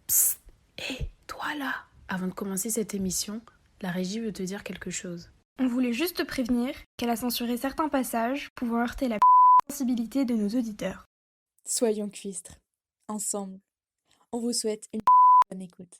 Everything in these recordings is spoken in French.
Psst, hé, toi là. Avant de commencer cette émission, la régie veut te dire quelque chose. On voulait juste te prévenir qu'elle a censuré certains passages pouvant heurter la sensibilité de nos auditeurs. Soyons cuistres, ensemble. On vous souhaite une bonne écoute.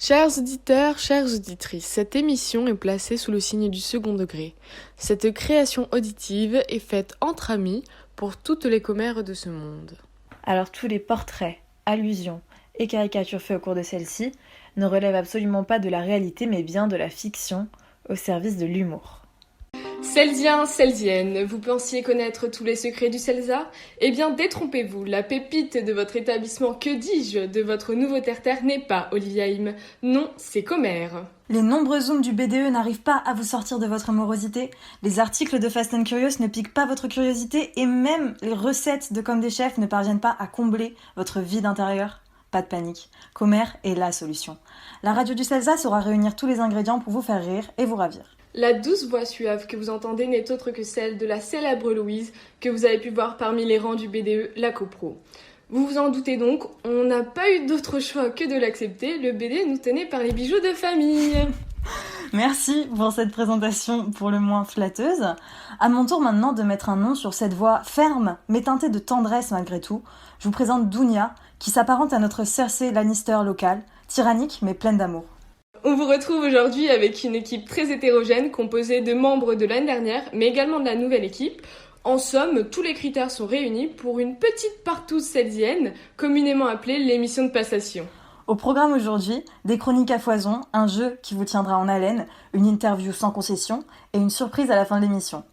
Chers auditeurs, chères auditrices, cette émission est placée sous le signe du second degré. Cette création auditive est faite entre amis pour toutes les commères de ce monde. Alors tous les portraits, allusions et caricatures faits au cours de celle-ci ne relèvent absolument pas de la réalité mais bien de la fiction au service de l'humour. Celsiens, Celsiennes, vous pensiez connaître tous les secrets du Celsa ? Eh bien, détrompez-vous, la pépite de votre établissement, que dis-je, de votre nouveau terre-terre n'est pas Olivia Im. Non, c'est Commère. Les nombreux zooms du BDE n'arrivent pas à vous sortir de votre morosité, les articles de Fast and Curious ne piquent pas votre curiosité et même les recettes de Comme des chefs ne parviennent pas à combler votre vide intérieur. Pas de panique, Commère est la solution. La radio du Celsa saura réunir tous les ingrédients pour vous faire rire et vous ravir. La douce voix suave que vous entendez n'est autre que celle de la célèbre Louise que vous avez pu voir parmi les rangs du BDE, la copro. Vous vous en doutez donc, on n'a pas eu d'autre choix que de l'accepter, le BDE nous tenait par les bijoux de famille. Merci pour cette présentation pour le moins flatteuse. À mon tour maintenant de mettre un nom sur cette voix ferme mais teintée de tendresse malgré tout. Je vous présente Dounia, qui s'apparente à notre Cersei Lannister locale, tyrannique mais pleine d'amour. On vous retrouve aujourd'hui avec une équipe très hétérogène composée de membres de l'année dernière, mais également de la nouvelle équipe. En somme, tous les critères sont réunis pour une petite partouze celsienne, communément appelée l'émission de passation. Au programme aujourd'hui, des chroniques à foison, un jeu qui vous tiendra en haleine, une interview sans concession et une surprise à la fin de l'émission.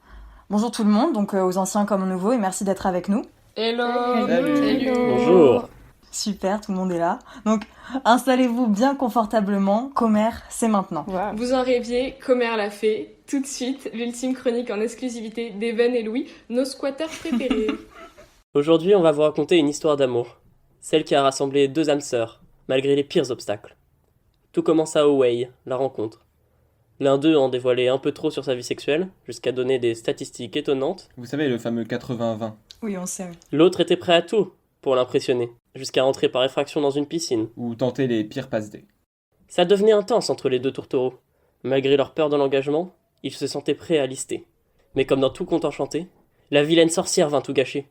Bonjour tout le monde, donc aux anciens comme aux nouveaux, et merci d'être avec nous. Hello. Salut. Bonjour. Super, tout le monde est là. Donc, installez-vous bien confortablement. Commère, c'est maintenant. Wow. Vous en rêviez, Commère l'a fait. Tout de suite, l'ultime chronique en exclusivité d'Evan et Louis, nos squatteurs préférés. Aujourd'hui, on va vous raconter une histoire d'amour. Celle qui a rassemblé deux âmes sœurs, malgré les pires obstacles. Tout commence à Howey, la rencontre. L'un d'eux en dévoilait un peu trop sur sa vie sexuelle, jusqu'à donner des statistiques étonnantes. Vous savez, le fameux 80-20. Oui, on sait. L'autre était prêt à tout pour l'impressionner, jusqu'à rentrer par effraction dans une piscine. Ou tenter les pires passe-dés. Ça devenait intense entre les deux tourtereaux. Malgré leur peur de l'engagement, ils se sentaient prêts à lister. Mais comme dans tout conte enchanté, la vilaine sorcière vint tout gâcher.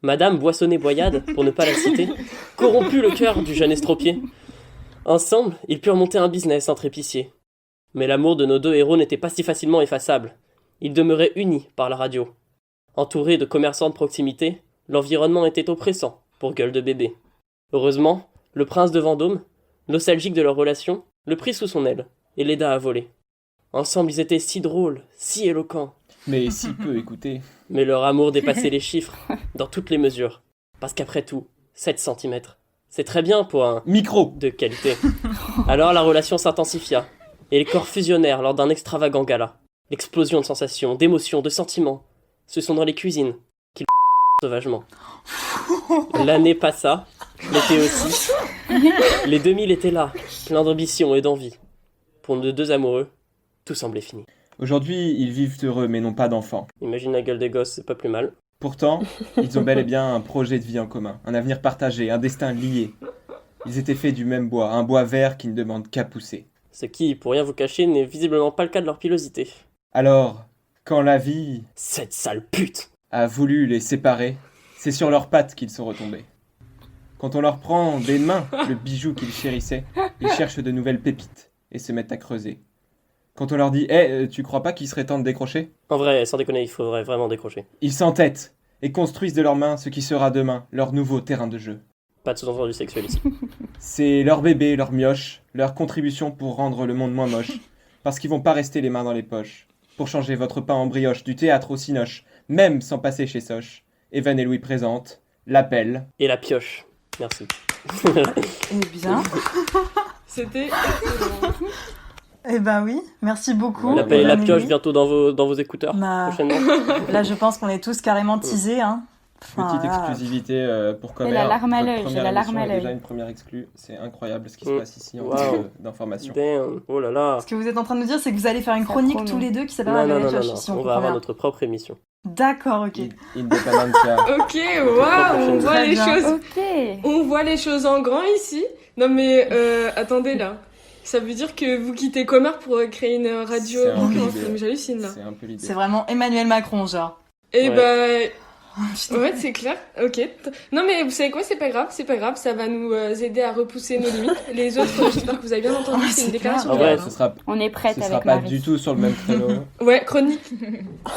Madame Boissonnet-Boyade, pour ne pas la citer, corromput le cœur du jeune estropié. Ensemble, ils purent monter un business entre épiciers. Mais l'amour de nos deux héros n'était pas si facilement effaçable. Ils demeuraient unis par la radio. Entourés de commerçants de proximité, l'environnement était oppressant pour Gueule de Bébé. Heureusement, le prince de Vendôme, nostalgique de leur relation, le prit sous son aile et l'aida à voler. Ensemble, ils étaient si drôles, si éloquents. Mais si peu écouté. Mais leur amour dépassait les chiffres, dans toutes les mesures. Parce qu'après tout, 7 cm, c'est très bien pour un Micro. de qualité. Alors la relation s'intensifia, et les corps fusionnèrent lors d'un extravagant gala. L'explosion de sensations, d'émotions, de sentiments. Ce sont dans les cuisines qu'ils sauvagement. L'année passa, l'été aussi. Les 2000 étaient là, pleins d'ambition et d'envie. Pour nos deux amoureux, tout semblait fini. Aujourd'hui, ils vivent heureux mais n'ont pas d'enfants. Imagine la gueule des gosses, c'est pas plus mal. Pourtant, ils ont bel et bien un projet de vie en commun, un avenir partagé, un destin lié. Ils étaient faits du même bois, un bois vert qui ne demande qu'à pousser. Ce qui, pour rien vous cacher, n'est visiblement pas le cas de leur pilosité. Alors, quand la vie Cette sale pute! a voulu les séparer, c'est sur leurs pattes qu'ils sont retombés. Quand on leur prend des mains le bijou qu'ils chérissaient, ils cherchent de nouvelles pépites et se mettent à creuser. Quand on leur dit « tu crois pas qu'il serait temps de décrocher ?» En vrai, sans déconner, il faudrait vraiment décrocher. Ils s'entêtent et construisent de leurs mains ce qui sera demain leur nouveau terrain de jeu. Pas de sous-entendu sexuel ici. C'est leur bébé, leur mioche, leur contribution pour rendre le monde moins moche. Parce qu'ils vont pas rester les mains dans les poches. Pour changer votre pain en brioche, du théâtre au cinoche, même sans passer chez Soch. Evan et Louis présentent l'appel. Et la pioche. Merci. Eh bien, C'était excellent. eh ben oui, merci beaucoup. L'appel et la Evan pioche Louis. bientôt dans vos écouteurs, Bah, prochainement. Là, je pense qu'on est tous carrément teasés, hein. Petite exclusivité pour Comer. J'ai la larme à Votre l'œil, j'ai première la émission larme à est déjà l'œil. une première exclue. C'est incroyable ce qui se Mm. passe ici en Wow. termes d'informations. Damn. Oh là là. Ce que vous êtes en train de nous dire, c'est que vous allez faire une Ça chronique promet. tous les deux qui s'appelle Non, la non, non, Village, non, si non. on On comprend va avoir bien. notre propre émission. D'accord, ok. Independencia. Ok, waouh, on voit Très les bien. choses. Ok. On voit les choses en grand ici. Non mais attendez là. Ça veut dire que vous quittez Comer pour créer une radio C'est un peu concurrente. l'idée. Mais j'hallucine là. C'est un peu l'idée. C'est vraiment Emmanuel Macron, genre. Et Ouais. ouais, c'est clair. Ok. Non mais vous savez quoi, c'est pas grave, ça va nous aider à repousser nos limites. Les autres, j'espère que vous avez bien entendu, Ah, c'est une c'est déclaration clair. de Ah ouais, guerre, Ce hein. sera, On est prête ce sera avec pas Marie. du tout sur le même créneau. Ouais, chronique.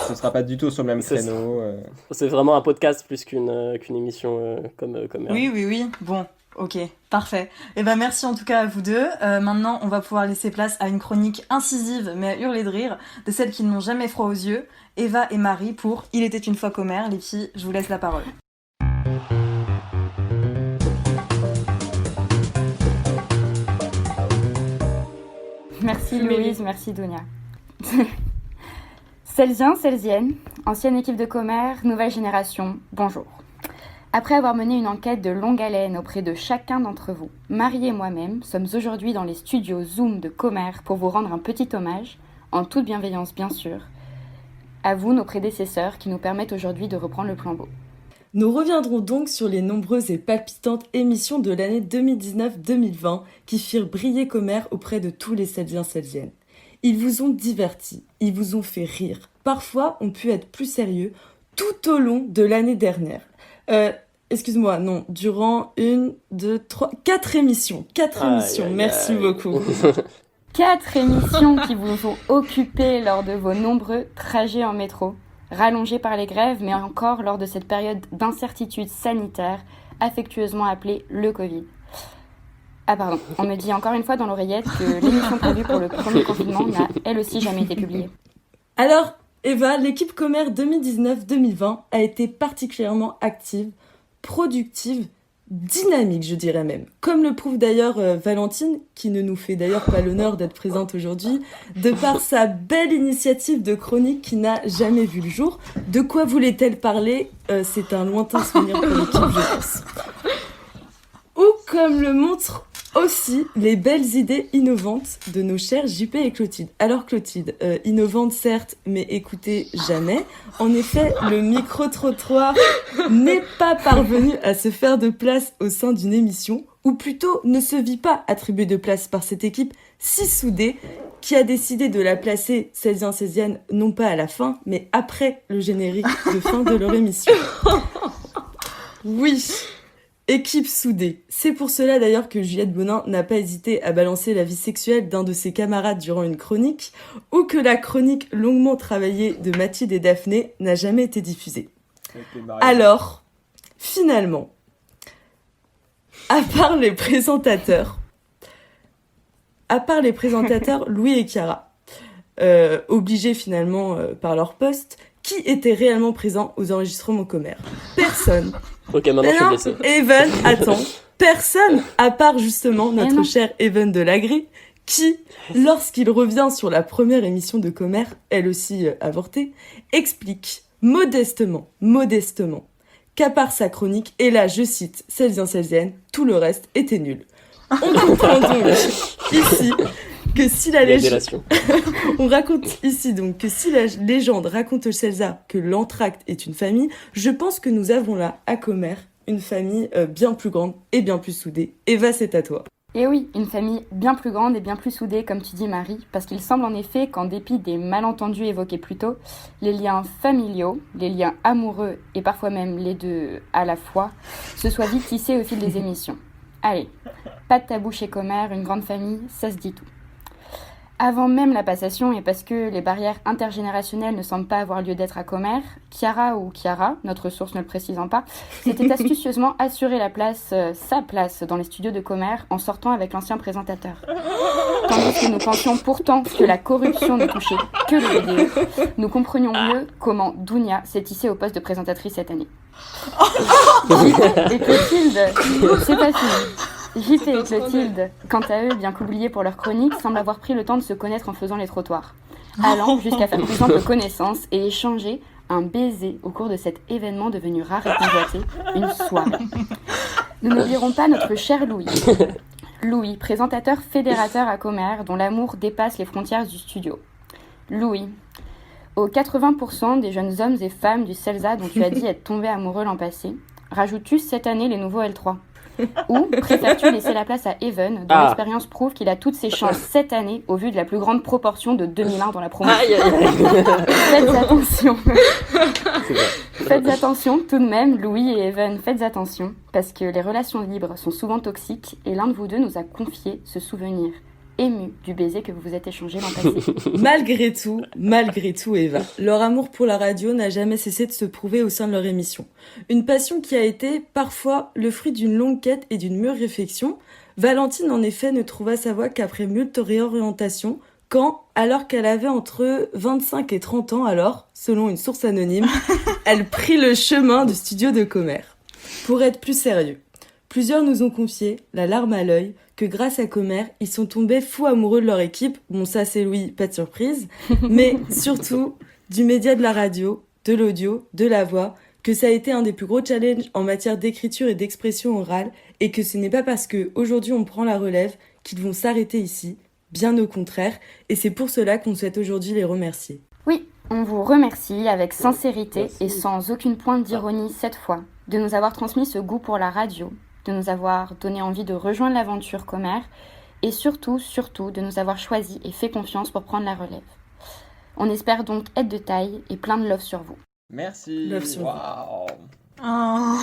Ce sera pas du tout sur le même C'est ça. créneau. C'est vraiment un podcast plus qu'une émission comme Oui, oui, oui. Bon, ok, parfait. Eh ben merci en tout cas à vous deux. Maintenant, on va pouvoir laisser place à une chronique incisive, mais à hurler de rire, de celles qui n'ont jamais froid aux yeux, Eva et Marie pour Il était une fois Comer. Les filles, je vous laisse la parole. Merci Fumez-les. Louise, merci Dunia. Celsiens, Celsiennes, ancienne équipe de Comer, nouvelle génération, bonjour. Après avoir mené une enquête de longue haleine auprès de chacun d'entre vous, Marie et moi-même sommes aujourd'hui dans les studios Zoom de Comer pour vous rendre un petit hommage, en toute bienveillance bien sûr, à vous, nos prédécesseurs, qui nous permettent aujourd'hui de reprendre le flambeau. Nous reviendrons donc sur les nombreuses et palpitantes émissions de l'année 2019-2020 qui firent briller Comer auprès de tous les Celsiens-Celsiennes. Ils vous ont divertis, ils vous ont fait rire. Parfois, on pu être plus sérieux tout au long de l'année dernière. Excuse-moi, non, durant 4 émissions. 4 Aïe, émissions, aïe, merci aïe. beaucoup. 4 émissions qui vous ont occupé lors de vos nombreux trajets en métro, rallongés par les grèves, mais encore lors de cette période d'incertitude sanitaire, affectueusement appelée le Covid. Ah pardon, on me dit encore une fois dans l'oreillette que l'émission prévue pour le premier confinement n'a elle aussi jamais été publiée. Alors, Eva, l'équipe Comer 2019-2020 a été particulièrement active, productive, dynamique, je dirais même. Comme le prouve d'ailleurs Valentine, qui ne nous fait d'ailleurs pas l'honneur d'être présente aujourd'hui, de par sa belle initiative de chronique qui n'a jamais vu le jour. De quoi voulait-elle parler C'est un lointain souvenir pour l'équipe, je pense. Ou comme le montrent aussi les belles idées innovantes de nos chers JP et Clotilde. Alors Clotilde, innovante certes, mais écoutez jamais. En effet, le micro-trottoir n'est pas parvenu à se faire de place au sein d'une émission, ou plutôt ne se vit pas attribué de place par cette équipe si soudée qui a décidé de la placer, Celsiens-Celsiennes, non pas à la fin, mais après le générique de fin de leur émission. Oui, équipe soudée. C'est pour cela d'ailleurs que Juliette Bonin n'a pas hésité à balancer la vie sexuelle d'un de ses camarades durant une chronique, ou que la chronique longuement travaillée de Mathilde et Daphné n'a jamais été diffusée. Alors, finalement, à part les présentateurs, Louis et Chiara, obligés finalement par leur poste, qui était réellement présent aux enregistrements Comer? Personne. Ok, maintenant je suis blessé. Evan, attends. Personne, à part justement non. notre cher Evan de Lagry, qui, lorsqu'il revient sur la première émission de Comer, elle aussi avortée, explique modestement, qu'à part sa chronique, et là je cite Celsiens-Celsiennes, tout le reste était nul. On comprend donc ici que si la Il y a légende... délation. On raconte ici donc que si la légende raconte au Celsa que l'entracte est une famille, je pense que nous avons là, à Comer, une famille bien plus grande et bien plus soudée. Eva, c'est à toi. Et oui, une famille bien plus grande et bien plus soudée, comme tu dis Marie, parce qu'il semble en effet qu'en dépit des malentendus évoqués plus tôt, les liens familiaux, les liens amoureux et parfois même les deux à la fois, se soient vite tissés au fil des émissions. Allez, pas de tabou chez Comer, une grande famille, ça se dit tout. Avant même la passation, et parce que les barrières intergénérationnelles ne semblent pas avoir lieu d'être à Comer, Chiara, notre source ne le précisant pas, s'était astucieusement assuré sa place dans les studios de Comer en sortant avec l'ancien présentateur. Tandis que nous pensions pourtant que la corruption ne touchait que le BDE, nous comprenions mieux comment Dunia s'est tissée au poste de présentatrice cette année. Et Clotilde, c'est pas fini. JP et Clotilde, quant à eux, bien qu'oubliés pour leur chronique, semblent avoir pris le temps de se connaître en faisant les trottoirs, allant jusqu'à faire plus ample connaissance et échanger un baiser au cours de cet événement devenu rare et convoité, une soirée. Nous n'oublierons pas notre cher Louis. Louis, présentateur fédérateur à Comer, dont l'amour dépasse les frontières du studio. Louis, aux 80% des jeunes hommes et femmes du CELSA dont tu as dit être tombé amoureux l'an passé, rajoutes-tu cette année les nouveaux L3 ? Ou préfères-tu laisser la place à Even, dont l'expérience prouve qu'il a toutes ses chances cette année au vu de la plus grande proportion de 2001 dans la promotion. Faites attention. Faites attention tout de même, Louis et Even, faites attention, parce que les relations libres sont souvent toxiques et l'un de vous deux nous a confié ce souvenir ému du baiser que vous vous êtes échangé l'an passé. Malgré tout, Eva, leur amour pour la radio n'a jamais cessé de se prouver au sein de leur émission. Une passion qui a été parfois le fruit d'une longue quête et d'une mûre réflexion. Valentine, en effet, ne trouva sa voie qu'après moult réorientations, quand, alors qu'elle avait entre 25 et 30 ans, alors, selon une source anonyme, elle prit le chemin du studio de Comer. Pour être plus sérieux, plusieurs nous ont confié, la larme à l'œil, que grâce à Comer, ils sont tombés fous amoureux de leur équipe. Bon, ça c'est Louis, pas de surprise. Mais surtout, du média de la radio, de l'audio, de la voix, que ça a été un des plus gros challenges en matière d'écriture et d'expression orale, et que ce n'est pas parce qu'aujourd'hui on prend la relève qu'ils vont s'arrêter ici, bien au contraire, et c'est pour cela qu'on souhaite aujourd'hui les remercier. Oui, on vous remercie avec sincérité et sans aucune pointe d'ironie cette fois, de nous avoir transmis ce goût pour la radio, de nous avoir donné envie de rejoindre l'aventure Comer et surtout, de nous avoir choisi et fait confiance pour prendre la relève. On espère donc être de taille et plein de love sur vous. Merci. Love sur Waouh. Oh.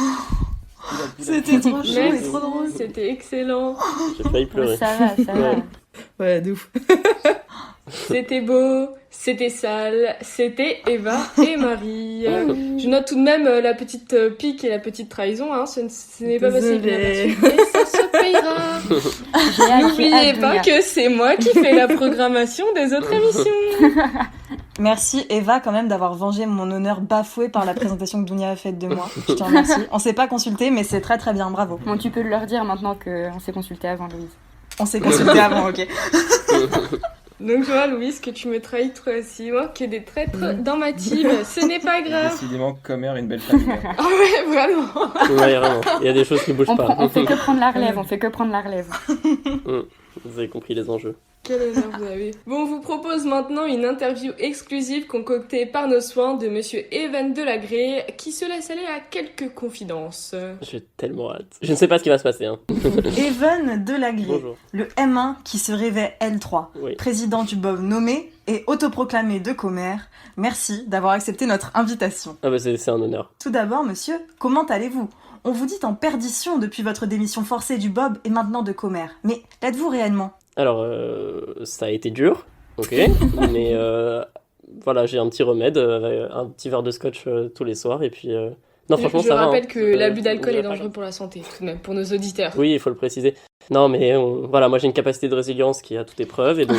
C'était trop chaud et Merci, trop drôle. c'était excellent. J'ai failli pleurer. Ça va. Ouais, de ouf. C'était beau, c'était sale, c'était Eva et Marie. Je note tout de même la petite pique et la petite trahison, hein. Ce n'est pas passé Désolée. inaperçu. Et ça se payera. N'oubliez pas que c'est moi qui fais la programmation des autres émissions. Merci Eva quand même d'avoir vengé mon honneur bafoué par la présentation que Dounia a faite de moi. Je te remercie. On s'est pas consulté mais c'est très très bien, bravo. Bon, tu peux leur dire maintenant qu'on s'est consulté avant, Louise. On s'est consulté avant, ok. Donc je vois, Louise, que tu me trahis toi aussi. Moi, que des traîtres dans ma team. Ce n'est pas grave. Décidément, Comer, une belle famille. Ah ouais, vraiment. Ouais, vraiment. Il y a des choses qui bougent pas. On fait que prendre la relève, Vous avez compris les enjeux. Quel honneur vous avez. Bon, on vous propose maintenant une interview exclusive concoctée par nos soins de monsieur Evan Delagré, qui se laisse aller à quelques confidences. J'ai tellement hâte. Je ne sais pas ce qui va se passer. Hein. Even Delagré, Bonjour. le M1 qui se rêvait L3, Oui. président du Bob nommé et autoproclamé de Comer. Merci d'avoir accepté notre invitation. Ah bah c'est un honneur. Tout d'abord, monsieur, comment allez-vous ? On vous dit en perdition depuis votre démission forcée du Bob et maintenant de Comer. Mais l'êtes-vous réellement ? Alors, ça a été dur, ok, mais voilà, j'ai un petit remède, un petit verre de scotch tous les soirs, et puis... Non, franchement, je ça va. rappelle hein. que l'abus d'alcool on est dirait pas dangereux pour la santé, tout de même, pour nos auditeurs. Oui, il faut le préciser. Non, mais voilà, moi j'ai une capacité de résilience qui est à toute épreuve, et donc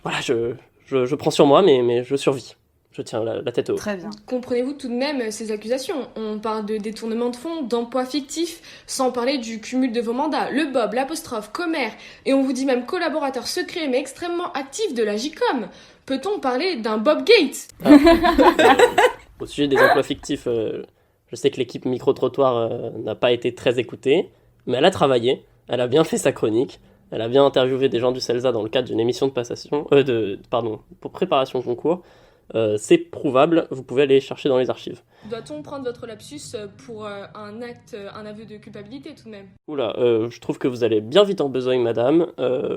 voilà, je prends sur moi, mais je survis. Je tiens la tête haute. Très bien. Comprenez-vous tout de même ces accusations ? On parle de détournement de fonds, d'emplois fictifs, sans parler du cumul de vos mandats, le Bob, l'apostrophe, Comer, et on vous dit même collaborateur secret mais extrêmement actif de la JCOM. Peut-on parler d'un Bob Gates ? Au sujet des emplois fictifs, je sais que l'équipe micro-trottoir n'a pas été très écoutée, mais elle a travaillé, elle a bien fait sa chronique, elle a bien interviewé des gens du CELSA dans le cadre d'une émission de passation, pour préparation concours. C'est prouvable, vous pouvez aller chercher dans les archives. Doit-on prendre votre lapsus pour un aveu de culpabilité tout de même ? Oula, je trouve que vous allez bien vite en besogne, madame.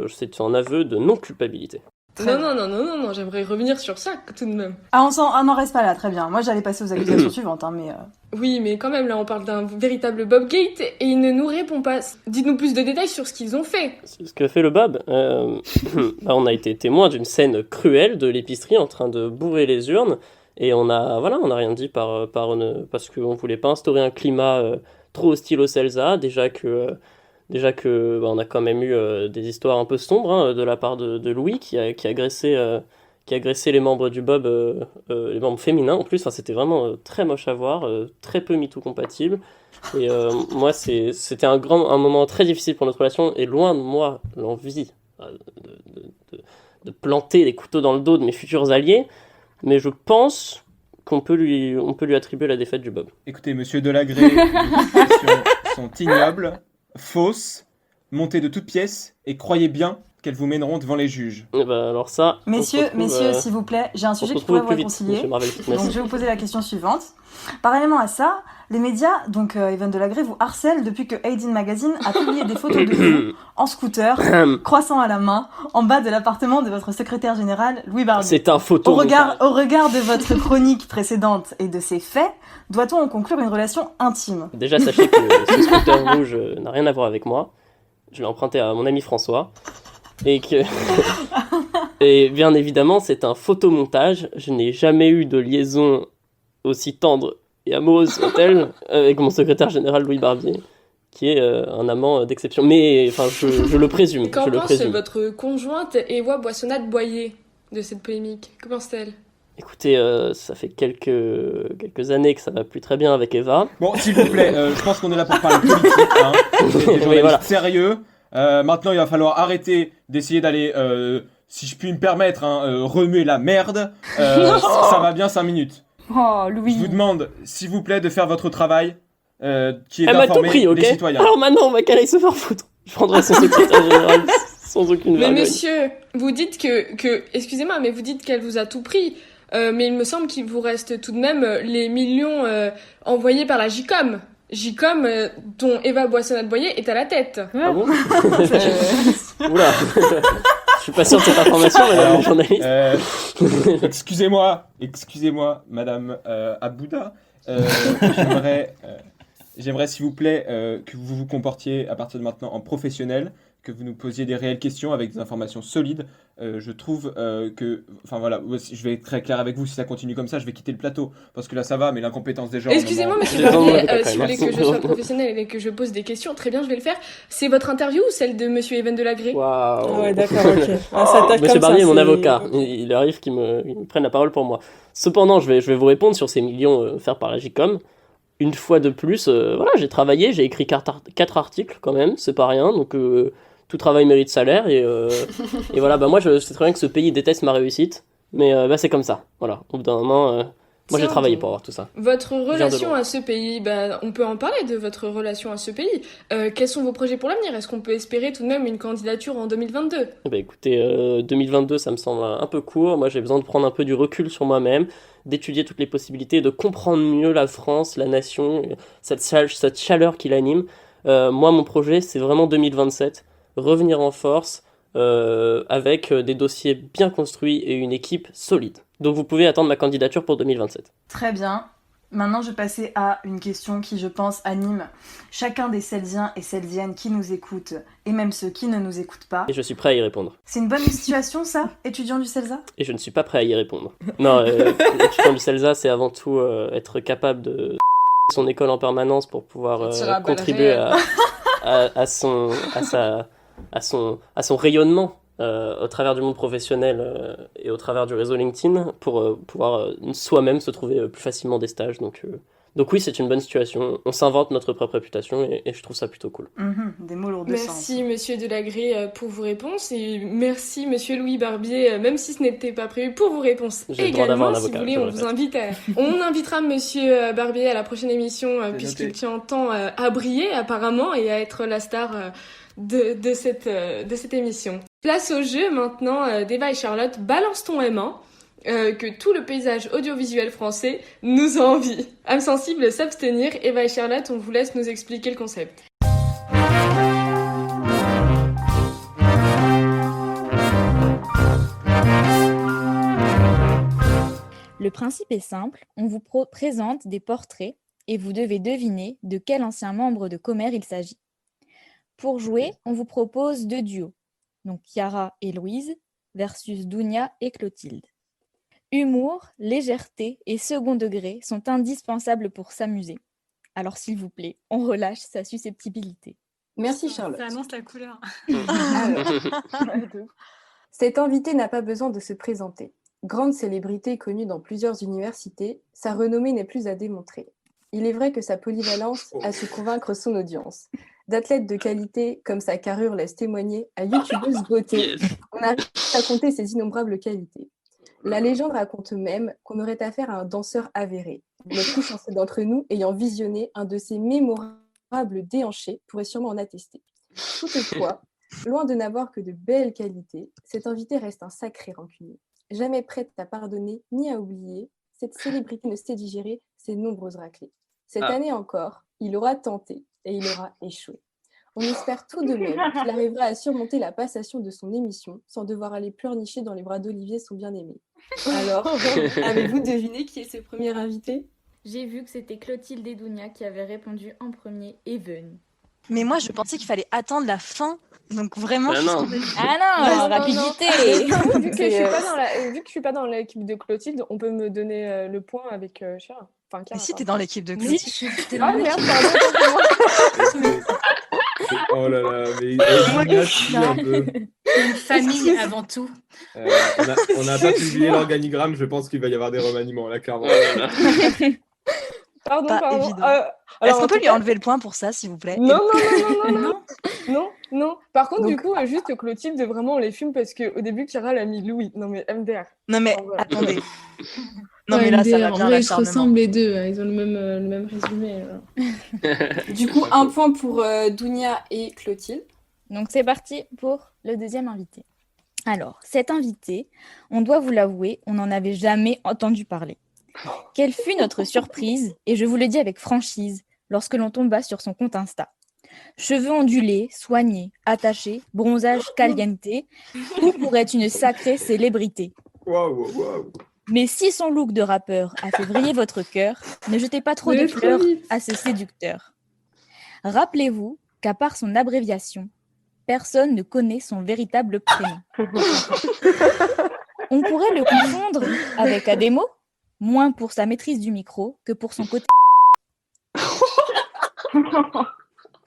C'est un aveu de non-culpabilité. Non, j'aimerais revenir sur ça tout de même. Ah, on n'en reste pas là, très bien. Moi, j'allais passer aux accusations suivantes, hein, mais... Oui, mais quand même, là, on parle d'un véritable Bob Gate et il ne nous répond pas. Dites-nous plus de détails sur ce qu'ils ont fait. Ce que fait le Bob, bah, on a été témoin d'une scène cruelle de l'épicerie en train de bourrer les urnes, et on a rien dit parce qu'on voulait pas instaurer un climat trop hostile au CELSA, déjà que bah, on a quand même eu des histoires un peu sombres hein, de la part de Louis qui a agressé les membres du Bob, les membres féminins en plus. Enfin, c'était vraiment très moche à voir, très peu MeToo compatible. Et moi, c'était un moment très difficile pour notre relation, et loin de moi l'envie de planter des couteaux dans le dos de mes futurs alliés. Mais je pense on peut lui attribuer la défaite du Bob. Écoutez, monsieur Delagré, vos accusations sont ignobles, fausses, montées de toutes pièces, et croyez bien qu'elles vous mèneront devant les juges. Et bah alors ça... Messieurs, s'il vous plaît, j'ai un sujet qui pourrait vous réconcilier. Donc je vais vous poser la question suivante. Parallèlement à ça, les médias, donc Evan Delagré, vous harcèlent depuis que Aidin Magazine a publié des photos de vous en scooter, croissant à la main, en bas de l'appartement de votre secrétaire général, Louis Barbier. C'est un photo. Au regard de votre chronique précédente et de ces faits, doit-on en conclure une relation intime ? Déjà, sachez que ce scooter rouge n'a rien à voir avec moi. Je l'ai emprunté à mon ami François. Et bien évidemment, c'est un photomontage. Je n'ai jamais eu de liaison aussi tendre et amoureuse soit-elle avec mon secrétaire général Louis Barbier, qui est un amant d'exception. Mais enfin, je le présume. Qu'en pense votre conjointe Éva Boissonnade-Boyer de cette polémique ? Que pense-t-elle ? Écoutez, ça fait quelques années que ça va plus très bien avec Eva. Bon, s'il vous plaît, je pense qu'on est là pour parler politique. Hein. Des journalistes sérieux. Maintenant, il va falloir arrêter d'essayer d'aller, si je puis me permettre, remuer la merde. Ça va bien 5 minutes. Oh, Louis. Je vous demande, s'il vous plaît, de faire votre travail, qui est Elle m'a tout d'informer pris, ok. les citoyens. Alors maintenant, on va qu'elle aille se faire foutre. Je prendrai son secrétaire général sans aucune vergogne. Mais monsieur, vous dites que excusez-moi, mais vous dites qu'elle vous a tout pris. Mais il me semble qu'il vous reste tout de même les millions envoyés par la JCOM. JCOM, dont Éva Boissonnade-Boyer est à la tête. Ah bon Oula. Je suis pas sûr de cette information, madame la journaliste. Excusez-moi, madame Abouda. J'aimerais, s'il vous plaît, que vous vous comportiez à partir de maintenant en professionnel, que vous nous posiez des réelles questions avec des informations solides. Je trouve que... Enfin voilà, je vais être très clair avec vous, si ça continue comme ça, je vais quitter le plateau. Parce que là, ça va, mais l'incompétence des gens... Excusez-moi, monsieur Barbier, si vous voulez que je sois professionnel et que je pose des questions, très bien, je vais le faire. C'est votre interview ou celle de monsieur Evan Delagré ? Waouh. Ouais, d'accord, ok. Monsieur Barbier est mon avocat. Il arrive qu'il me prenne la parole pour moi. Cependant, je vais vous répondre sur ces millions offerts par la JCOM. Une fois de plus, voilà, j'ai travaillé, j'ai écrit 4 articles quand même, c'est pas rien, donc tout travail mérite salaire, et voilà, moi je sais très bien que ce pays déteste ma réussite, mais c'est comme ça, voilà, au bout d'un moment, moi j'ai travaillé pour avoir tout ça. Votre relation à ce pays, on peut en parler de votre relation à ce pays. Quels sont vos projets pour l'avenir ? Est-ce qu'on peut espérer tout de même une candidature en 2022 ? Écoutez, 2022 ça me semble un peu court, moi j'ai besoin de prendre un peu du recul sur moi-même, d'étudier toutes les possibilités, de comprendre mieux la France, la nation, cette chaleur qui l'anime. Moi mon projet c'est vraiment 2027, revenir en force avec des dossiers bien construits et une équipe solide. Donc vous pouvez attendre ma candidature pour 2027. Très bien. Maintenant, je vais passer à une question qui, je pense, anime chacun des Celsiens et Celsiennes qui nous écoutent, et même ceux qui ne nous écoutent pas. Et je suis prêt à y répondre. C'est une bonne situation, ça, étudiant du CELSA ? Et je ne suis pas prêt à y répondre. Non, étudiant du CELSA, c'est avant tout être capable de son école en permanence pour pouvoir contribuer à son rayonnement au travers du monde professionnel et au travers du réseau LinkedIn pour pouvoir soi-même se trouver plus facilement des stages. Donc oui, c'est une bonne situation. On s'invente notre propre réputation et je trouve ça plutôt cool. Des mots lourds de sens. Merci monsieur Delagré pour vos réponses et merci monsieur Louis Barbier, même si ce n'était pas prévu, pour vos réponses. J'ai le droit d'avoir un avocat, si vous voulez, on invitera monsieur Barbier à la prochaine émission puisqu'il tient tant à briller apparemment et à être la star de cette émission. Place au jeu maintenant d'Eva et Charlotte, balance ton M1, que tout le paysage audiovisuel français nous envie. Âme sensible, s'abstenir. Eva et Charlotte, on vous laisse nous expliquer le concept. Le principe est simple, on vous présente des portraits et vous devez deviner de quel ancien membre de Comer il s'agit. Pour jouer, on vous propose 2 duos, donc Chiara et Louise versus Dounia et Clotilde. Humour, légèreté et second degré sont indispensables pour s'amuser. Alors s'il vous plaît, on relâche sa susceptibilité. Merci Charlotte. Ça annonce la couleur. Cet invité n'a pas besoin de se présenter. Grande célébrité connue dans plusieurs universités, sa renommée n'est plus à démontrer. Il est vrai que sa polyvalence a su convaincre son audience. D'athlète de qualité, comme sa carrure laisse témoigner, à youtubeuse beauté, on arrive à compter ses innombrables qualités. La légende raconte même qu'on aurait affaire à un danseur avéré. Le plus chanceux d'entre nous, ayant visionné un de ces mémorables déhanchés, pourrait sûrement en attester. Toutefois, loin de n'avoir que de belles qualités, cet invité reste un sacré rancunier. Jamais prête à pardonner ni à oublier, cette célébrité ne sait digérer ses nombreuses raclées. Cette année encore, il aura tenté et il aura échoué. On espère tout de même qu'il arrivera à surmonter la passation de son émission sans devoir aller pleurnicher dans les bras d'Olivier, son bien-aimé. Alors, avez-vous deviné qui est ce premier invité ? J'ai vu que c'était Clotilde et Dounia qui avaient répondu en premier, Even. Mais moi, je pensais qu'il fallait attendre la fin. Donc vraiment, je suis tombée- rapidité. Vu que je suis pas dans l'équipe de Clotilde, on peut me donner le point avec Chiara. Enfin, Mais si t'es dans l'équipe de Oui. Clotilde. Ah merde, pardon. Oh là là, mais Dounia, tu dis un peu. Une famille avant tout. On n'a pas publié l'organigramme, je pense qu'il va y avoir des remaniements là, clairement. Pardon. Pas évident. Est-ce Alors, qu'on en peut tout lui cas- enlever le point pour ça, s'il vous plaît? Non. Par contre, du coup, juste Clotilde, vraiment, on les fume parce qu'au début, Chiara l'a mis Louis. Non, mais MDR. Non, mais voilà. attendez. Non, mais là, ça va En bien vrai, ils se l'acharnement. ressemblent les deux. Ils ont le même résumé. Du coup, un point pour Dounia et Clotilde. Donc c'est parti pour le deuxième invité. Alors, cet invité, on doit vous l'avouer, on n'en avait jamais entendu parler. Quelle fut notre surprise, et je vous le dis avec franchise, lorsque l'on tomba sur son compte Insta. Cheveux ondulés, soignés, attachés, bronzage caliente, tout pour être une sacrée célébrité. Waouh. Mais si son look de rappeur a fait briller votre cœur, ne jetez pas trop de fleurs à ce séducteur. Rappelez-vous qu'à part son abréviation, personne ne connaît son véritable prénom. On pourrait le confondre avec Ademo, moins pour sa maîtrise du micro que pour son côté.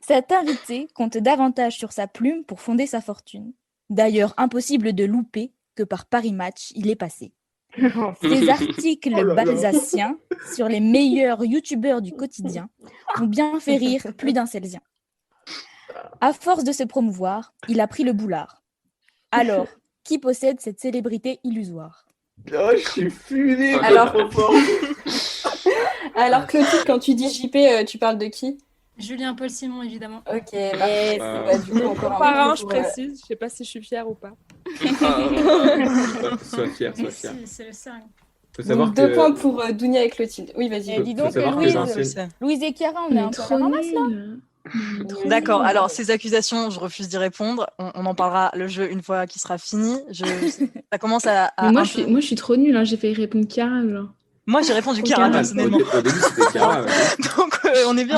Cet invité compte davantage sur sa plume pour fonder sa fortune. D'ailleurs, impossible de louper que par Paris Match, il est passé. Ces articles balsaciens sur les meilleurs youtubeurs du quotidien ont bien fait rire plus d'un Celsien. À force de se promouvoir, il a pris le boulard. Alors, qui possède cette célébrité illusoire? Oh, je suis fumé. Alors Clotilde, quand tu dis JP, tu parles de qui? Julien Paul Simon, évidemment. Ok, du coup, encore un Par point je pour, précise. Je sais pas si je suis fière ou pas. Sois fier. Mais si, c'est le sérieux. Faut savoir Donc, 2 que- points pour Dounia et Clotilde. Oui, vas-y. Et dis donc, faut savoir que Louise, l'ancienne- Louise et Chiara, on est un peu à la ramasse là. D'accord, alors ces accusations, je refuse d'y répondre. On en parlera le jeu une fois qu'il sera fini. Ça commence à. Mais moi, je suis trop nulle. J'ai failli répondre Chiara. Genre. Moi, j'ai répondu Chiara, personnellement. Au début, c'était Chiara. Donc, on est bien.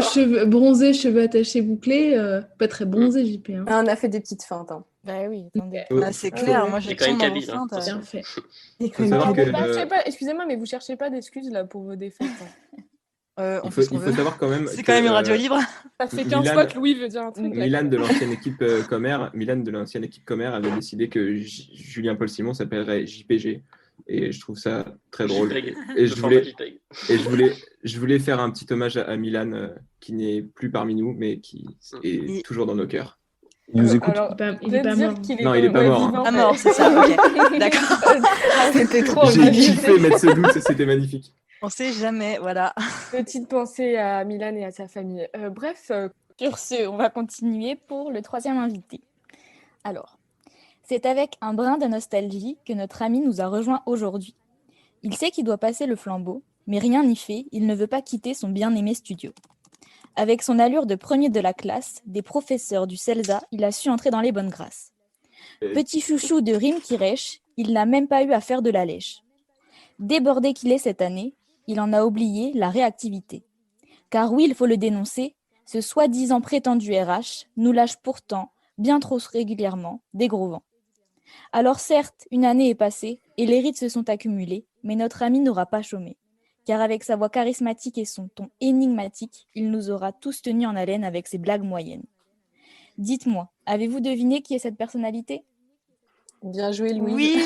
Cheveux bronzés, cheveux attachés, bouclés. Pas très bronzé, JP. Hein. On a fait des petites feintes. Hein. Bah oui, attendez. Ah, c'est clair, moi j'ai quand même tombe Kabyle, dans vos feintes. Bien fait. Faut savoir que, Cherchez pas, excusez-moi, mais vous cherchez pas d'excuses là pour vos défaites. Hein. On il fait faut ce qu'on veut. savoir quand même. C'est que, quand même une radio libre. Ça fait 15 Milan- fois que Louis veut dire un truc. là. Milan de l'ancienne équipe Comer avait décidé que Julien Paul Simon s'appellerait JPG et je trouve ça très drôle. JPEG. Et Le format je voulais faire un petit hommage à Milan qui n'est plus parmi nous mais qui est toujours dans nos cœurs. Il nous écoute. Alors, Il est pas mort. Non, il est pas mort, hein. Ah mort, c'est ça, ok. D'accord. C'était trop J'ai kiffé mettre ce doute, c'était magnifique. On sait jamais, voilà. Petite pensée à Milan et à sa famille. Bref, Sur ce, on va continuer pour le troisième invité. Alors, c'est avec un brin de nostalgie que notre ami nous a rejoint aujourd'hui. Il sait qu'il doit passer le flambeau, mais rien n'y fait, il ne veut pas quitter son bien-aimé studio. Avec son allure de premier de la classe, des professeurs du CELSA, il a su entrer dans les bonnes grâces. Petit chouchou de rime qui rêche, il n'a même pas eu à faire de la lèche. Débordé qu'il est cette année, il en a oublié la réactivité. Car oui, il faut le dénoncer, ce soi-disant prétendu RH nous lâche pourtant, bien trop régulièrement, des gros vents. Alors certes, une année est passée et les rides se sont accumulés, mais notre ami n'aura pas chômé. Car avec sa voix charismatique et son ton énigmatique, il nous aura tous tenus en haleine avec ses blagues moyennes. Dites-moi, avez-vous deviné qui est cette personnalité? Bien joué, Louise.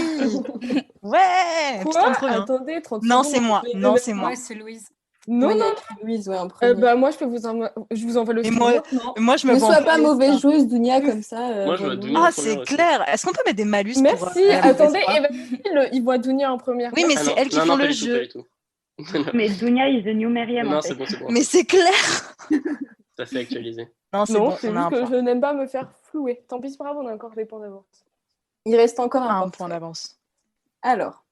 Oui. Ouais. quoi Putain, trop bien. Attendez, 30 Non, secondes, c'est moi. je vais Non, le c'est mettre. moi. Ouais, c'est Louise. Non, Moi, il y a non. écrit Louise, ouais, en premier. Bah, moi, je vous envoie le Et screen moi, maintenant. je me Ne vends sois pas plus. mauvaise joueuse, Dounia, comme ça. Moi, je vois voyons. Dounia en Ah, première c'est aussi. clair. Est-ce qu'on peut mettre des malus pour Merci. la mauvaise Attendez, foi et ben, il voit Dounia en première. Oui, mais Ah c'est non, elles qui non, font non, pas le du tout, pas jeu. du tout. Mais Dunia is the new Myriam, Non, en fait. c'est bon, c'est bon. Mais c'est clair. Ça s'est actualisé. Non, c'est Non, bon, c'est on a juste un que point. je n'aime pas me faire flouer. Tant pis, c'est pas grave, on a encore des points d'avance. Il reste encore un Un portrait. point d'avance. Alors,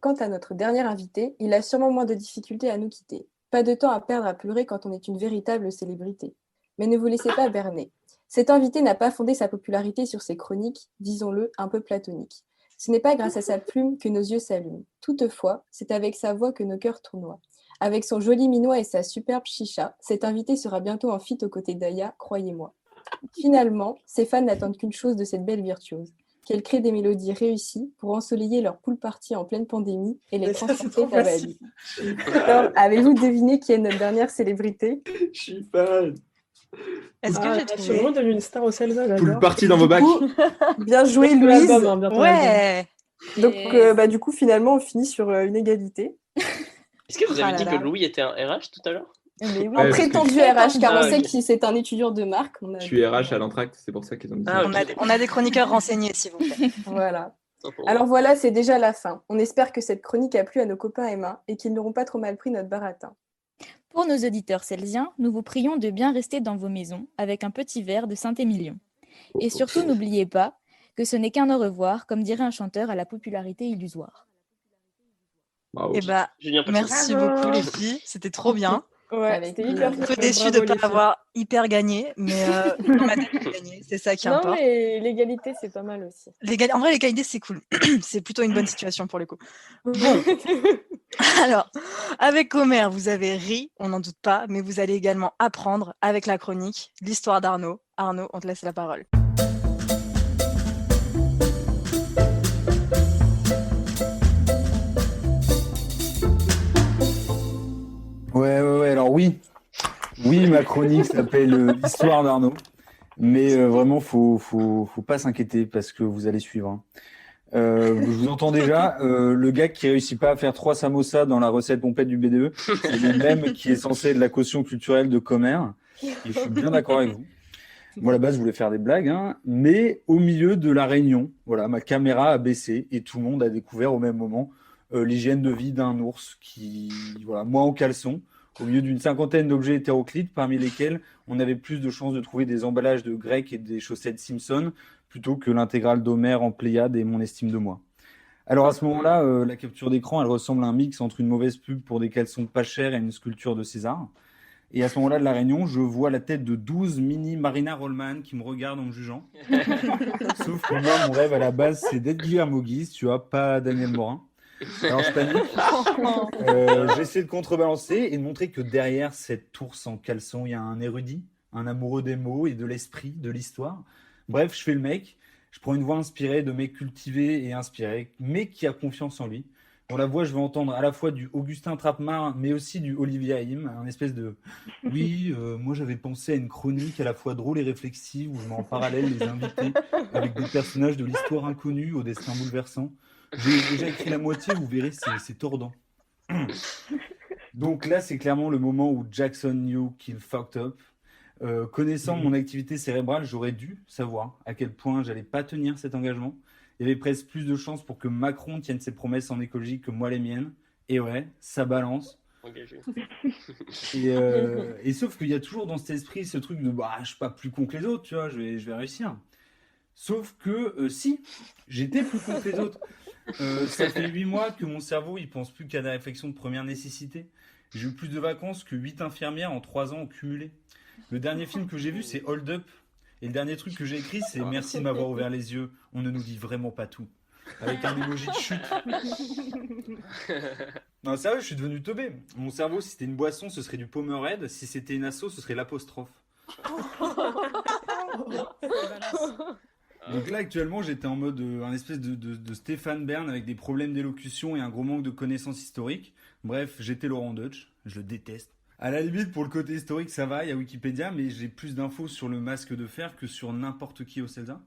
quant à notre dernier invité, il a sûrement moins de difficultés à nous quitter. Pas de temps à perdre à pleurer quand on est une véritable célébrité. Mais ne vous laissez pas berner. Cet invité n'a pas fondé sa popularité sur ses chroniques, disons-le, un peu platoniques. Ce n'est pas grâce à sa plume que nos yeux s'allument. Toutefois, c'est avec sa voix que nos cœurs tournoient. Avec son joli minois et sa superbe chicha, cet invité sera bientôt en feat aux côtés d'Aya, croyez-moi. Finalement, ses fans n'attendent qu'une chose de cette belle virtuose, qu'elle crée des mélodies réussies pour ensoleiller leur pool party en pleine pandémie et les Mais ça, c'est transporter trop à facile. Bali. Alors, avez-vous deviné qui est notre dernière célébrité? Je suis fan. Est-ce que Ah, j'ai je suis vraiment trouvé? devenue une star au Selva, Poule j'adore. partie dans vos bacs. Bien joué, Bientôt Louise. l'album, hein, bientôt l'album. Ouais. Donc, Yes. du coup, finalement, on finit sur une égalité. Est-ce que vous Ah avez là dit là. que Louis était un RH tout à l'heure? Mais oui, Ouais, en parce que prétendu je- RH, car Ah, on sait ok. que c'est un étudiant de marque. On a Je suis RH à l'Entracte, c'est pour ça qu'ils ont dit Ah, ça. ok. On a des chroniqueurs renseignés, s'il vous plaît. Voilà. Tant pour moi. Alors voilà, c'est déjà la fin. On espère que cette chronique a plu à nos copains Emma et qu'ils n'auront pas trop mal pris notre baratin. Pour nos auditeurs celsiens, nous vous prions de bien rester dans vos maisons avec un petit verre de Saint-Émilion. Et surtout, n'oubliez pas que ce n'est qu'un au revoir, comme dirait un chanteur à la popularité illusoire. Bravo. Eh bah, Julien Paxson. merci Bravo. beaucoup, les filles. C'était trop bien. Ouais, Avec c'était plaisir. hyper Un peu cool. déçu Bravo, de ne les pas filles. avoir hyper gagné, mais on a gagné, c'est ça qui Non, importe. mais l'égalité, c'est pas mal aussi. En vrai, l'égalité, c'est cool. C'est plutôt une bonne situation pour le coup. Bon, alors, avec Homer, vous avez ri, on n'en doute pas, mais vous allez également apprendre avec la chronique l'histoire d'Arnaud. Arnaud, on te laisse la parole. Ouais, alors oui, ma chronique s'appelle l'histoire d'Arnaud, mais vraiment, faut pas s'inquiéter parce que vous allez suivre. Hein. Je vous entends déjà, le gars qui réussit pas à faire 3 samosas dans la recette pompette du BDE, c'est le même qui est censé être la caution culturelle de Commère, et je suis bien d'accord avec vous. Moi, à la base, je voulais faire des blagues, hein, mais au milieu de la réunion, voilà, ma caméra a baissé et tout le monde a découvert au même moment l'hygiène de vie d'un ours qui, voilà, moi en caleçon, au milieu d'une 50aine d'objets hétéroclites, parmi lesquels on avait plus de chances de trouver des emballages de Grec et des chaussettes Simpson, plutôt que l'intégrale d'Homer en Pléiade et mon estime de moi. Alors à ce moment-là, la capture d'écran, elle ressemble à un mix entre une mauvaise pub pour des caleçons pas chers et une sculpture de César. Et à ce moment-là de la réunion, je vois la tête de 12 mini Marina Rollman qui me regardent en me jugeant. Sauf que moi, mon rêve à la base, c'est d'être Guillermo Guise, tu vois, pas Daniel Morin. Alors je panique. J'essaie de contrebalancer et de montrer que derrière cette ours en caleçon, il y a un érudit, un amoureux des mots et de l'esprit, de l'histoire. Bref, je fais le mec. Je prends une voix inspirée de mec cultivé et inspiré, mais qui a confiance en lui. Dans la voix, je vais entendre à la fois du Augustin Trappemar, mais aussi du Olivier Haïm, un espèce de « Oui, moi j'avais pensé à une chronique à la fois drôle et réflexive où je mets en parallèle les invités avec des personnages de l'histoire inconnue au destin bouleversant. J'ai déjà écrit la moitié, vous verrez, c'est tordant. » Donc là, c'est clairement le moment où Jackson knew qu'il fucked up. Connaissant mon activité cérébrale, j'aurais dû savoir à quel point j'allais pas tenir cet engagement. Il y avait presque plus de chances pour que Macron tienne ses promesses en écologie que moi les miennes. Et ouais, ça balance. Engagé. Et sauf qu'il y a toujours dans cet esprit ce truc de bah, je suis pas plus con que les autres, tu vois, je vais réussir. Sauf que si, j'étais plus con que les autres. Ça fait 8 mois que mon cerveau il pense plus qu'à des réflexions de première nécessité. J'ai eu plus de vacances que 8 infirmières en 3 ans cumulés. Le dernier film que j'ai vu, c'est Hold Up. Et le dernier truc que j'ai écrit, c'est merci de m'avoir ouvert les yeux. On ne nous dit vraiment pas tout. Avec un emoji de chute. Non, sérieux, je suis devenu teubé. Mon cerveau, si c'était une boisson, ce serait du Pomerade. Si c'était une asso, ce serait l'apostrophe. Donc là, actuellement, j'étais en mode un espèce de Stéphane Bern avec des problèmes d'élocution et un gros manque de connaissances historiques. Bref, j'étais Laurent Deutsch. Je le déteste. À la limite, pour le côté historique, ça va, il y a Wikipédia, mais j'ai plus d'infos sur le masque de fer que sur n'importe qui au Celsa.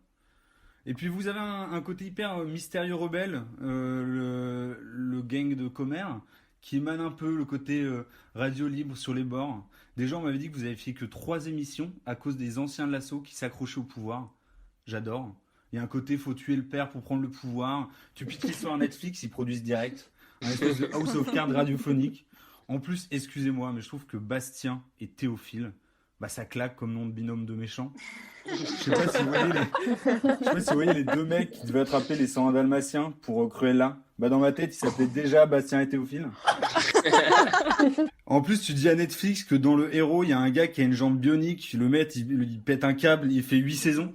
Et puis vous avez un côté hyper mystérieux rebelle, le gang de Commère, qui émane un peu le côté radio libre sur les bords. Déjà, on m'avait dit que vous avez fait que 3 émissions à cause des anciens de l'assaut qui s'accrochaient au pouvoir. J'adore. Il y a un côté, faut tuer le père pour prendre le pouvoir. Tu piques l'histoire à Netflix, ils produisent direct. Un espèce de House of Cards radiophonique. En plus, excusez-moi, mais je trouve que Bastien et Théophile, bah ça claque comme nom de binôme de méchants. Je sais pas si vous voyez les 2 mecs qui devaient attraper les 101 Dalmatiens pour Cruella. Bah dans ma tête, ils s'appelaient déjà Bastien et Théophile. En plus, tu dis à Netflix que dans le héros, il y a un gars qui a une jambe bionique. Le mec, il pète un câble, il fait 8 saisons.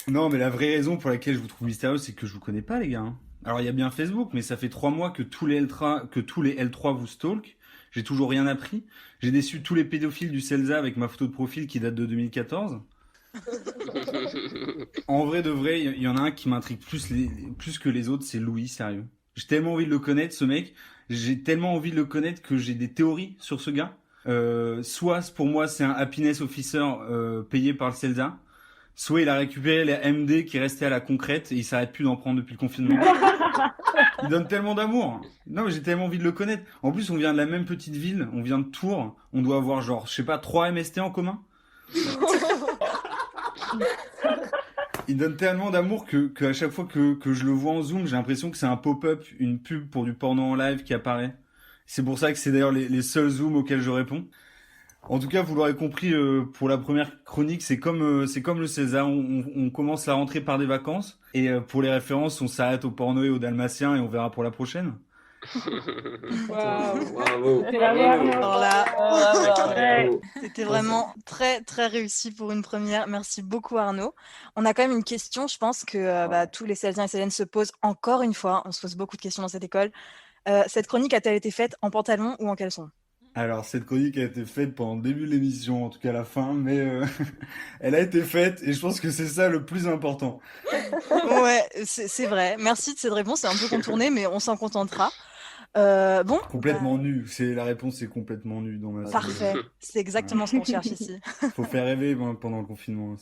Non, mais la vraie raison pour laquelle je vous trouve mystérieux, c'est que je vous connais pas, les gars. Hein. Alors, il y a bien Facebook, mais ça fait 3 mois que tous les L3 vous stalkent. J'ai toujours rien appris. J'ai déçu tous les pédophiles du CELSA avec ma photo de profil qui date de 2014. En vrai de vrai, il y en a un qui m'intrigue plus que les autres, c'est Louis, sérieux. J'ai tellement envie de le connaître, ce mec. J'ai tellement envie de le connaître que j'ai des théories sur ce gars. Soit pour moi, c'est un happiness officer payé par le CELSA. Soit il a récupéré les MD qui restaient à la concrète et il s'arrête plus d'en prendre depuis le confinement. Il donne tellement d'amour. Non, mais j'ai tellement envie de le connaître. En plus, on vient de la même petite ville, on vient de Tours. On doit avoir genre, je sais pas, 3 MST en commun. Il donne tellement d'amour que à chaque fois que je le vois en Zoom, j'ai l'impression que c'est un pop-up, une pub pour du porno en live qui apparaît. C'est pour ça que c'est d'ailleurs les seuls Zooms auxquels je réponds. En tout cas, vous l'aurez compris, pour la première chronique, c'est comme le César, on commence la rentrée par des vacances, et pour les références, on s'arrête au porno et au dalmatien, et on verra pour la prochaine. Bravo. C'était vraiment très très réussi pour une première. Merci beaucoup Arnaud. On a quand même une question, je pense que tous les Césiens et Césiennes se posent encore une fois. On se pose beaucoup de questions dans cette école. Cette chronique a-t-elle été faite en pantalon ou en caleçon ? Alors, cette chronique a été faite pendant le début de l'émission, en tout cas la fin, mais elle a été faite et je pense que c'est ça le plus important. Ouais, c'est vrai. Merci de cette réponse, c'est un peu contourné, mais on s'en contentera. Bon. Complètement nu, la réponse est complètement nue dans ma Parfait, c'est exactement ce qu'on cherche ici. Faut faire rêver pendant le confinement.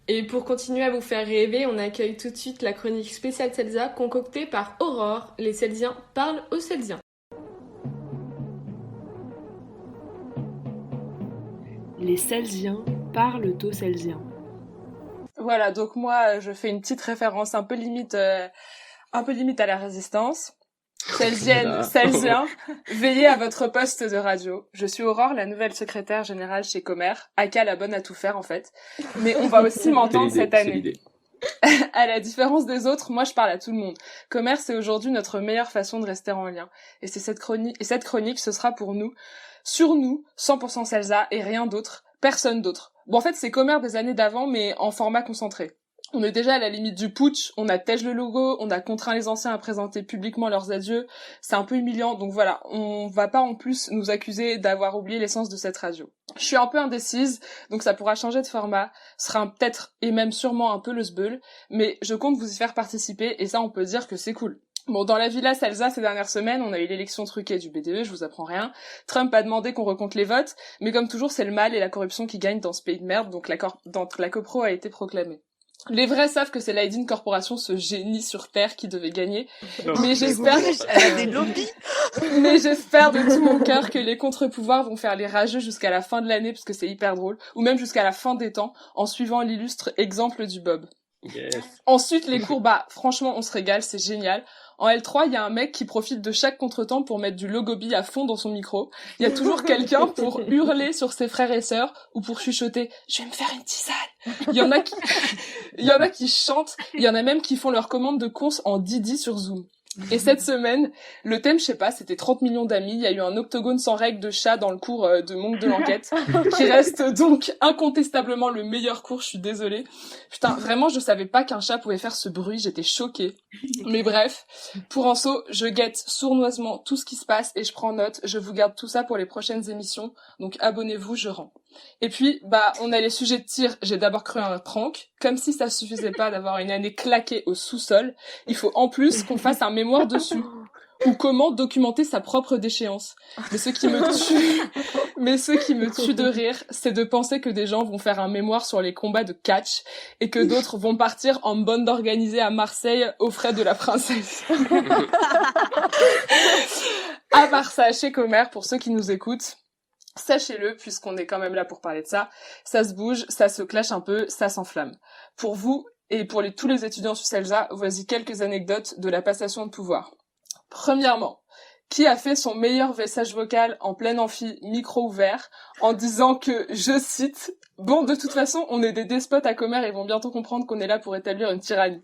Et pour continuer à vous faire rêver, on accueille tout de suite la chronique spéciale Celsa concoctée par Aurore. Les Celsiens parlent aux Celsiens. Les Celsiens parlent aux Celsiens. Voilà, donc moi, je fais une petite référence un peu limite à la résistance. Celsienne, Celsiens, veillez à votre poste de radio. Je suis Aurore, la nouvelle secrétaire générale chez Comer, aka la bonne à tout faire en fait. Mais on va aussi m'entendre cette année. À la différence des autres, moi je parle à tout le monde. Comer, c'est aujourd'hui notre meilleure façon de rester en lien. Et cette chronique, ce sera pour nous, sur nous, 100% Celsa et rien d'autre, personne d'autre. Bon, en fait, c'est Comer des années d'avant, mais en format concentré. On est déjà à la limite du putsch, on a tège le logo, on a contraint les anciens à présenter publiquement leurs adieux, c'est un peu humiliant, donc voilà, on va pas en plus nous accuser d'avoir oublié l'essence de cette radio. Je suis un peu indécise, donc ça pourra changer de format, sera peut-être et même sûrement un peu le sbeul, mais je compte vous y faire participer, et ça on peut dire que c'est cool. Bon, dans la Villa Celsa, ces dernières semaines, on a eu l'élection truquée du BDE, je vous apprends rien. Trump a demandé qu'on recompte les votes, mais comme toujours, c'est le mal et la corruption qui gagnent dans ce pays de merde, donc la copro a été proclamée. Les vrais savent que c'est l'Aidin Corporation, ce génie sur Terre qui devait gagner. Mais j'espère... Elle a des lobbies. Mais j'espère de tout mon cœur que les contre-pouvoirs vont faire les rageux jusqu'à la fin de l'année, parce que c'est hyper drôle, ou même jusqu'à la fin des temps, en suivant l'illustre exemple du Bob. Yes. Ensuite, les cours, franchement, on se régale, c'est génial. En L3, il y a un mec qui profite de chaque contretemps pour mettre du logobi à fond dans son micro. Il y a toujours quelqu'un pour hurler sur ses frères et sœurs ou pour chuchoter « Je vais me faire une tisane !» Il y en a qui chantent, il y en a même qui font leur commande de cons en Didi sur Zoom. Et cette semaine, le thème, je sais pas, c'était 30 millions d'amis. Il y a eu un octogone sans règles de chat dans le cours de Monk de l'enquête, qui reste donc incontestablement le meilleur cours, je suis désolée. Putain, vraiment, je savais pas qu'un chat pouvait faire ce bruit, j'étais choquée. Mais bref, pour Anso, je guette sournoisement tout ce qui se passe et je prends note. Je vous garde tout ça pour les prochaines émissions, donc abonnez-vous, je rends. Et puis, on a les sujets de tir. J'ai d'abord cru à un prank. Comme si ça suffisait pas d'avoir une année claquée au sous-sol, il faut en plus qu'on fasse un mémoire dessus. ou comment documenter sa propre déchéance. Mais ce qui me tue de rire, c'est de penser que des gens vont faire un mémoire sur les combats de catch et que d'autres vont partir en bande organisée à Marseille aux frais de la princesse. À part ça, chez Comer, pour ceux qui nous écoutent, sachez-le, puisqu'on est quand même là pour parler de ça, ça se bouge, ça se clash un peu, ça s'enflamme. Pour vous et pour tous les étudiants sur CELSA, voici quelques anecdotes de la passation de pouvoir. Premièrement, qui a fait son meilleur message vocal en plein amphi, micro ouvert, en disant que, je cite, « Bon, de toute façon, on est des despotes à Comer et vont bientôt comprendre qu'on est là pour établir une tyrannie. »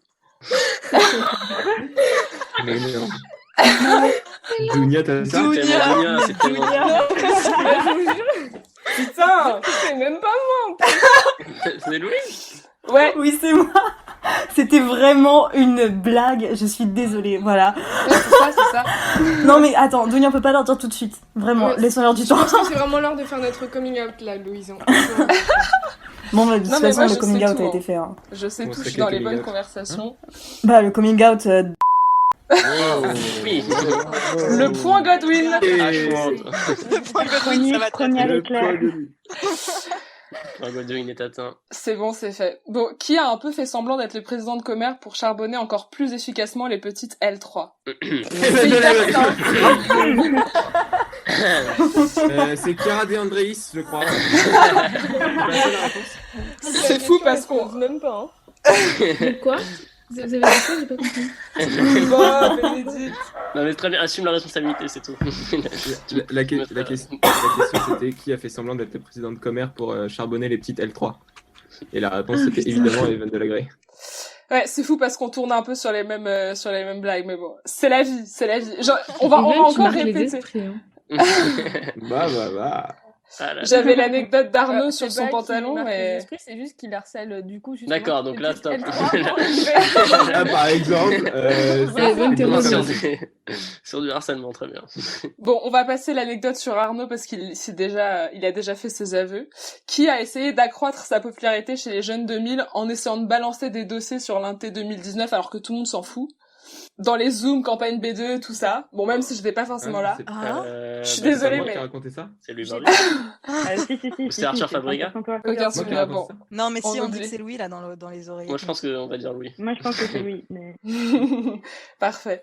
Mais non. Dounia, t'as ça? Dounia, c'est tellement bien. Putain, c'est même pas moi. C'est Louis? Ouais. Oui, c'est moi. C'était vraiment une blague. Je suis désolée. Voilà. Ouais, c'est ça. Non, mais attends, Dounia, on peut pas leur dire tout de suite. Vraiment, Ouais, laissons-leur du je temps. pense que c'est vraiment l'heure de faire notre coming out là, Louise. Bon, bah, de toute Non, mais façon, moi, le je coming sais out tout, a hein. été fait. Hein. Je sais Bon, tout, c'est je suis quel dans les coming bonnes out conversations. Bah, le coming out. Oui. Le point Godwin. Le point Godwin, ça va très bien. Godwin est atteint. C'est bon, c'est fait. Bon, qui a un peu fait semblant d'être le président de Comer pour charbonner encore plus efficacement les petites L3? C'est Chiara De Andréis, je crois. C'est fou parce qu'on... même pas. Quoi? Vous avez dit quoi? J'ai pas compris. Bon, Bénédicte. Non mais très bien, assume la responsabilité, c'est tout. La question, c'était qui a fait semblant d'être le président de Comer pour charbonner les petites L3? Et la réponse c'était évidemment Evan Delagré. Ouais, c'est fou parce qu'on tourne un peu sur les mêmes blagues, mais bon, c'est la vie. Genre, on va encore répéter. Bah. Ah là. J'avais l'anecdote d'Arnaud sur C'est son pas pantalon, qu'il marque les mais... esprits, c'est juste qu'il harcèle du coup justement. D'accord, donc là, stop. Là, par exemple, sur du harcèlement, très bien. Bon, on va passer l'anecdote sur Arnaud parce il a déjà fait ses aveux. Qui a essayé d'accroître sa popularité chez les jeunes 2000 en essayant de balancer des dossiers sur l'inté 2019 alors que tout le monde s'en fout? Dans les Zooms, campagne B2, tout ça. Bon, même si j'étais pas forcément là. Je suis désolée, mais... Qui a raconté ça? C'est lui, Barbu. Si. C'est Arthur Fabriga? Aucun souvenir, bon. Non, mais si, on dit oublie. que c'est Louis, là, dans les oreilles. Moi, je pense qu'on va dire Louis. Moi, je pense que c'est Louis. Mais... Parfait.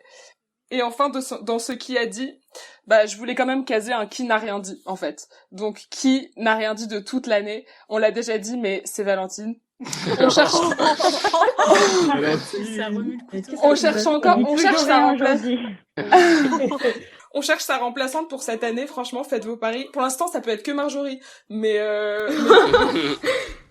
Et enfin, dans ce qui a dit, bah, je voulais quand même caser un qui n'a rien dit, en fait. Donc, qui n'a rien dit de toute l'année? On l'a déjà dit, mais c'est Valentine. On cherche... On cherche sa remplaçante pour cette année. Franchement, faites vos paris. Pour l'instant, ça peut être que Marjorie, mais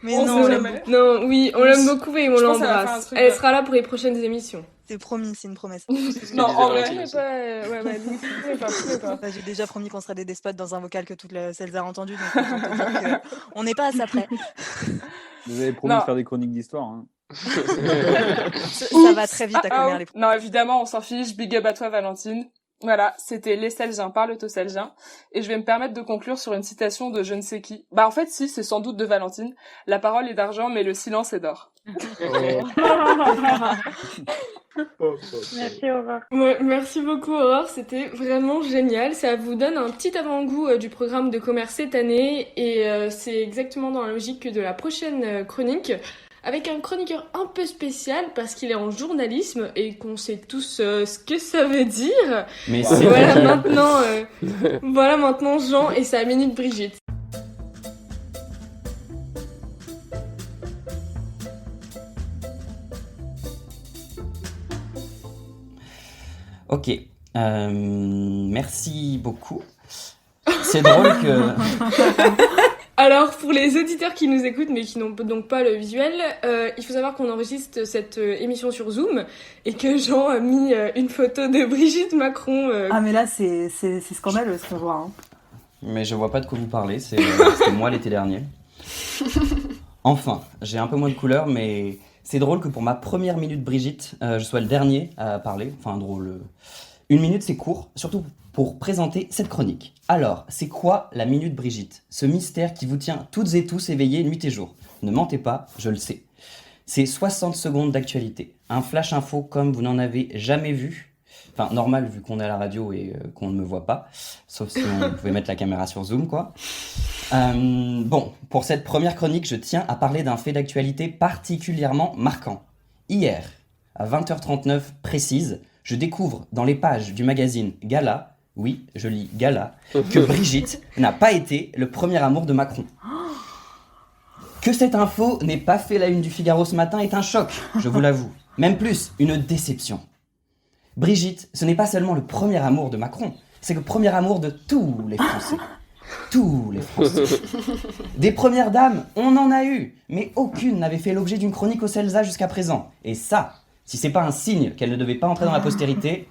Mais on non, sait jamais. Non, oui, on l'aime beaucoup et on Je pense qu'elle va faire un l'embrasse. truc, Elle ouais. sera là pour les prochaines émissions. c'est promis, c'est une promesse. Non, en vrai, Valentine aussi. Ouais, pas. Bah, j'ai déjà promis qu'on serait des despotes dans un vocal que toute la CELSA a entendu, donc autant te dire qu'on n'est pas à ça près. Vous avez promis Non. de faire des chroniques d'histoire. Hein. Ça va très vite à Comer, les Non, évidemment, on s'en fiche. Big up à toi, Valentine. Voilà, c'était Les Celgiens par le Taux-Celgien. Et je vais me permettre de conclure sur une citation de je ne sais qui. Bah, en fait, si, c'est sans doute de Valentine. La parole est d'argent, mais le silence est d'or. Merci, Aurore. Ouais, merci beaucoup Aurore, c'était vraiment génial. Ça vous donne un petit avant-goût du programme de commerce cette année et c'est exactement dans la logique de la prochaine chronique avec un chroniqueur un peu spécial parce qu'il est en journalisme et qu'on sait tous ce que ça veut dire. Mais Voilà maintenant Jean et sa minute Brigitte. Ok, merci beaucoup. C'est drôle que... Alors, pour les auditeurs qui nous écoutent mais qui n'ont donc pas le visuel, il faut savoir qu'on enregistre cette émission sur Zoom et que Jean a mis une photo de Brigitte Macron. Ah, mais là, c'est scandaleux ce qu'on voit. Hein. Mais je vois pas de quoi vous parlez, c'était moi l'été dernier. Enfin, j'ai un peu moins de couleur, mais c'est drôle que pour ma première minute Brigitte, je sois le dernier à parler. Enfin, drôle. Une minute, c'est court, surtout pour présenter cette chronique. Alors, c'est quoi la minute Brigitte? Ce mystère qui vous tient toutes et tous éveillés nuit et jour. Ne mentez pas, je le sais. C'est 60 secondes d'actualité. Un flash info comme vous n'en avez jamais vu. Enfin, normal vu qu'on est à la radio et qu'on ne me voit pas. Sauf si on pouvait mettre la caméra sur Zoom, quoi. Bon, pour cette première chronique, je tiens à parler d'un fait d'actualité particulièrement marquant. Hier, à 20h39 précise, je découvre dans les pages du magazine Gala, oui, je lis Gala, que Brigitte n'a pas été le premier amour de Macron. Que cette info n'ait pas fait la une du Figaro ce matin est un choc, je vous l'avoue. Même plus, une déception. Brigitte, ce n'est pas seulement le premier amour de Macron, c'est le premier amour de tous les Français. Tous les Français. Des premières dames, on en a eu, mais aucune n'avait fait l'objet d'une chronique au CELSA jusqu'à présent. Et ça, si c'est pas un signe qu'elle ne devait pas entrer dans la postérité.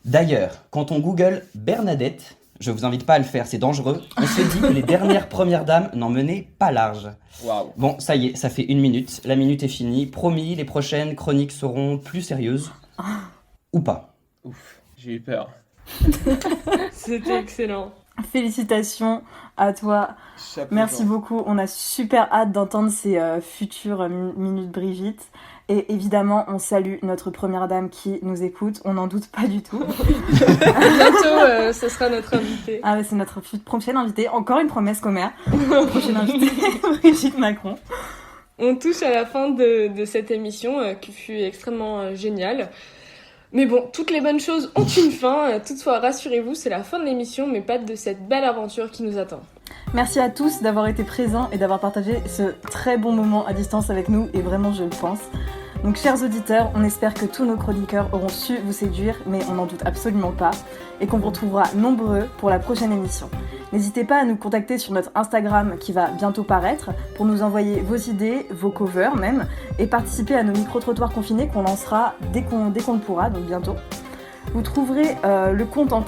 D'ailleurs, quand on google Bernadette, je vous invite pas à le faire, c'est dangereux, on se dit que les dernières premières dames n'en menaient pas large. Waouh. Bon, ça y est, ça fait 1 minute, la minute est finie. Promis, les prochaines chroniques seront plus sérieuses. Ou pas. Ouf, j'ai eu peur. C'était excellent. Félicitations à toi. Chapeau Merci bas. beaucoup. On a super hâte d'entendre ces futures minutes Brigitte. Et évidemment, on salue notre première dame qui nous écoute. On n'en doute pas du tout. Bientôt, ce sera notre invité. Ah ouais, c'est notre prochaine invitée. Encore une promesse, Comer. Prochaine invitée, Brigitte Macron. On touche à la fin de cette émission qui fut extrêmement géniale. Mais bon, toutes les bonnes choses ont une fin. Toutefois, rassurez-vous, c'est la fin de l'émission, mais pas de cette belle aventure qui nous attend. Merci à tous d'avoir été présents et d'avoir partagé ce très bon moment à distance avec nous, et vraiment je le pense. Donc chers auditeurs, on espère que tous nos chroniqueurs auront su vous séduire, mais on n'en doute absolument pas, et qu'on vous retrouvera nombreux pour la prochaine émission. N'hésitez pas à nous contacter sur notre Instagram qui va bientôt paraître, pour nous envoyer vos idées, vos covers même, et participer à nos micro-trottoirs confinés qu'on lancera dès qu'on le pourra, donc bientôt. Vous trouverez le compte en